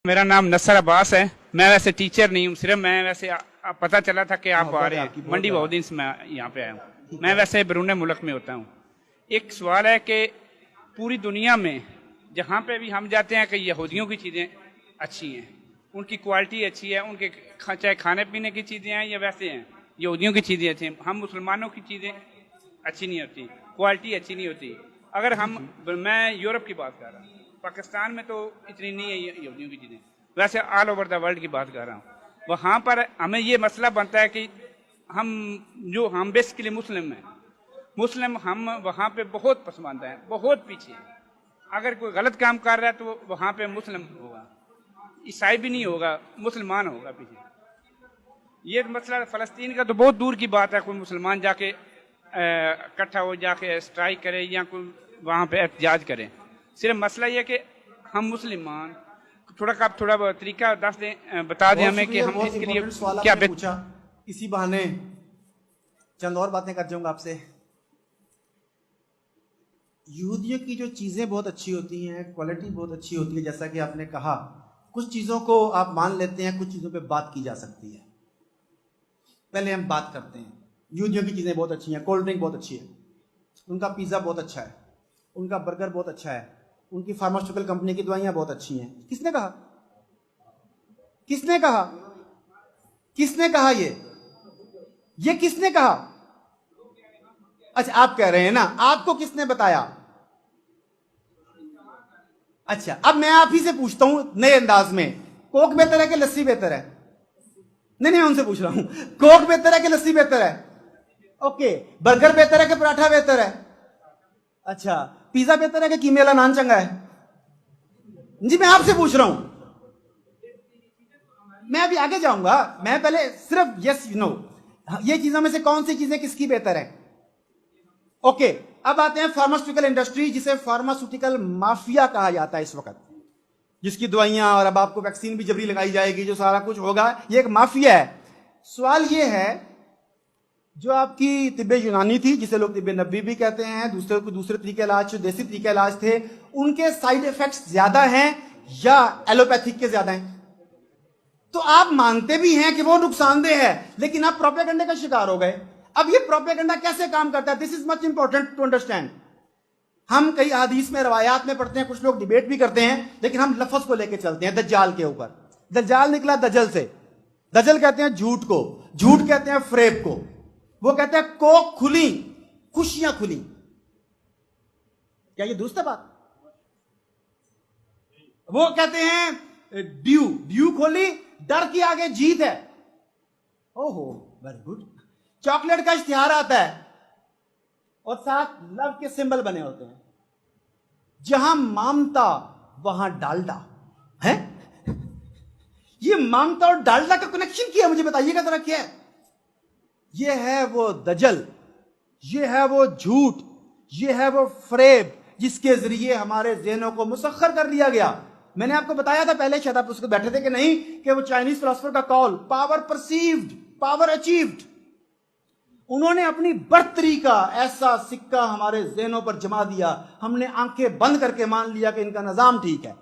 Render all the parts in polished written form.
मेरा नाम नसर अब्बास है। मैं वैसे टीचर नहीं हूँ, सिर्फ मैं वैसे पता चला था कि आप आ रहे हैं, मंडी बहुत दिन से मैं यहाँ पे आया हूँ। मैं वैसे बैरून मुल्क में होता हूँ। एक सवाल है कि पूरी दुनिया में जहाँ पे भी हम जाते हैं कि यहूदियों की चीज़ें अच्छी हैं, उनकी क्वालिटी अच्छी है, उनके चाहे खाने पीने की चीज़ें हैं या वैसे हैं, यहूदियों की चीज़ें अच्छी हैं। हम मुसलमानों की चीज़ें अच्छी नहीं होती, क्वालिटी अच्छी नहीं होती। अगर मैं यूरोप की बात कर रहा हूँ, पाकिस्तान में तो इतनी नहीं है यहूदियों की चीज़ें, वैसे ऑल ओवर द वर्ल्ड की बात कर रहा हूँ। वहाँ पर हमें ये मसला बनता है कि हम बेसिकली मुस्लिम हैं, मुस्लिम हम वहाँ पे बहुत पसमानदा हैं, बहुत पीछे हैं। अगर कोई गलत काम कर रहा है तो वहाँ पे मुस्लिम होगा, ईसाई भी नहीं होगा, मुसलमान होगा पीछे। ये मसला फ़लस्तीन का तो बहुत दूर की बात है, कोई मुसलमान जाके इकट्ठा हो जाके स्ट्राइक करे या कोई वहाँ पे एहतजाज करे। सिर्फ मसला ये कि हम मुसलमान थोड़ा तरीका बता दें हमें कि हम इसके लिए क्या पूछा। इसी बहाने चंद और बातें कर जाऊंगा आपसे। यहूदियों की जो चीजें बहुत अच्छी होती हैं, क्वालिटी बहुत अच्छी होती है, जैसा कि आपने कहा, कुछ चीजों को आप मान लेते हैं, कुछ चीजों पे बात की जा सकती है। पहले हम बात करते हैं, यहूदियों की चीजें बहुत अच्छी हैं। कोल्ड ड्रिंक बहुत अच्छी है, उनका पिज्जा बहुत अच्छा है, उनका बर्गर बहुत अच्छा है, उनकी फार्मास्यूटिकल कंपनी की दवाइयां बहुत अच्छी हैं। किसने कहा? किसने कहा? किसने कहा? ये किसने कहा? अच्छा, आप कह रहे हैं ना, आपको किसने बताया? अच्छा, अब मैं आप ही से पूछता हूं नए अंदाज में, कोक बेहतर है कि लस्सी बेहतर है? नहीं, उनसे पूछ रहा हूं, कोक बेहतर है कि लस्सी बेहतर है? ओके, बर्गर बेहतर है कि पराठा बेहतर है? अच्छा, पिज्जा बेहतर है कि कीमे वाला नान चंगा है? जी, मैं आपसे पूछ रहा हूं। मैं अभी आगे जाऊंगा, मैं पहले सिर्फ यस नो, ये चीजों में से कौन सी चीजें किसकी बेहतर है? ओके, अब आते हैं फार्मास्यूटिकल इंडस्ट्री, जिसे फार्मास्यूटिकल माफिया कहा जाता है इस वक्त, जिसकी दवाइयां और अब आपको वैक्सीन भी जबरी लगाई जाएगी, जो सारा कुछ होगा, ये एक माफिया है। सवाल ये है, जो आपकी तिब्बे यूनानी थी, जिसे लोग तिब्बे नबी भी कहते हैं, दूसरे तरीके इलाज, जो देसी तरीके इलाज थे, उनके साइड इफेक्ट्स ज्यादा हैं या एलोपैथिक के ज्यादा हैं? तो आप मानते भी हैं कि वो नुकसानदेह है, लेकिन आप प्रोपेगेंडा का शिकार हो गए। अब ये प्रोपेगेंडा कैसे काम करता है, this is much important to understand. हम कई हदीस में, रवायात में पढ़ते हैं, कुछ लोग डिबेट भी करते हैं, लेकिन हम लफ्ज को लेकर चलते हैं दज्जाल के ऊपर। दज्जाल निकला दजल से। दजल कहते हैं झूठ को, झूठ कहते हैं फ्रेब को। वो कहते हैं कोक खुली, खुशियां खुली। क्या ये दुरुस्त है बात? वो कहते हैं ड्यू खोली, डर के आगे जीत है। ओहो, वेरी गुड। चॉकलेट का इश्तिहार आता है और साथ लव के सिंबल बने होते हैं। जहां ममता वहां डालडा है। ये ममता और डालडा का कनेक्शन क्या है, मुझे बताइएगा जरा क्या है? ये है वो दजल, ये है वो झूठ, ये है वो फ्रेब, जिसके जरिए हमारे ज़हनों को मुसख्खर कर लिया गया। मैंने आपको बताया था पहले, शायद आप उसको बैठे थे कि नहीं, कि वो चाइनीज फिलोसफर का call, power perceived, power achieved. उन्होंने अपनी बर्तरी का ऐसा सिक्का हमारे ज़हनों पर जमा दिया, हमने आंखें बंद करके मान लिया कि इनका निजाम ठीक है,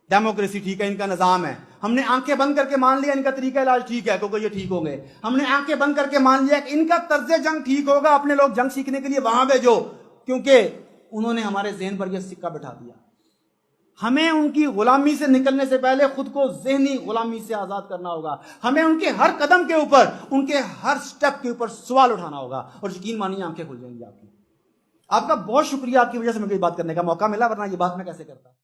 डेमोक्रेसी ठीक है, इनका निजाम है। हमने आंखें बंद करके मान लिया इनका तरीका इलाज ठीक है, क्योंकि ये ठीक हो गए। हमने आंखें बंद करके मान लिया कि इनका तर्ज जंग ठीक होगा, अपने लोग जंग सीखने के लिए वहां भेजो, क्योंकि उन्होंने हमारे ज़हन पर यह सिक्का बिठा दिया। हमें उनकी गुलामी से निकलने से पहले खुद को ज़हनी गुलामी से आजाद करना होगा। हमें उनके हर कदम के ऊपर, उनके हर स्टेप के ऊपर सवाल उठाना होगा, और यकीन मानिए आंखें खुल जाएंगी आपकी। आपका बहुत शुक्रिया, आपकी वजह से मुझे बात करने का मौका मिला, वरना ये बात मैं कैसे करता।